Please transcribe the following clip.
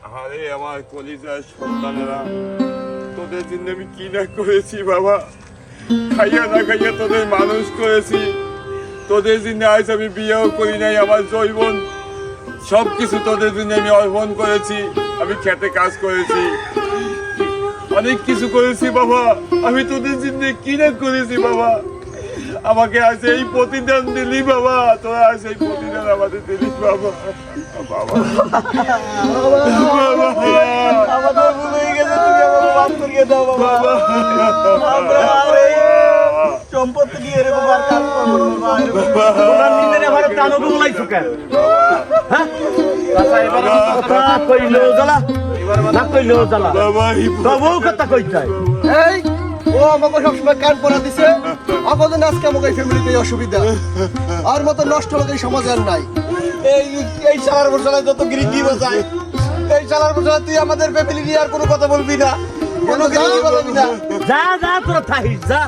আরে আমার কলিজার সন্তানেরা, তোদের জন্য আমি কি না করেছি বাবা। খাইয়া না খাইয়া তোদের মানুষ করেছি, তোদের জন্য আজ আমি বিয়েও করি নাই। আমার জৈবন সবকিছু তোদের জন্য আমি অর্পণ করেছি। আমি খেতে কাজ করেছি, অনেক কিছু করেছি বাবা। আমি তোদের জন্য কি না করেছি বাবা। আমাকে আজ এই প্রতিদান দিলি বাবা, তোরা আজ এই প্রতিদান আমাদের দিলি বাবা। বাবা আমাদের ভুল হয়ে গেছে, তুমি আমাকে মাফ করিয়ে দাও বাবা। আমরা আর এই সম্পত্তি নিয়ে এরকম আর কাজ করবো না বাবা। তোমার নিন্দে ভালো কানকে বলাইছো কেন? হ্যাঁ আচ্ছা এবার কথা কইলো জ্বালা, না কইলো জ্বালা বাবা তবু কথা কই যায়। এই ও আমাকে সবসময় কান পরা দিছে, আমাদের আজকে আমাকে এই ফ্যামিলিতে অসুবিধা। আর মতো নষ্ট লোক এই সমাজে আর নাই। এই এই শালার বসালায় যত গিরিগি বসায়, এই শালার বসালায় তুই আমাদের ফ্যামিলি নিয়ে আর কোনো কথা বলবি না, কোনো গিরিগি বলবি না। যা যা তোরা থাকিস যা।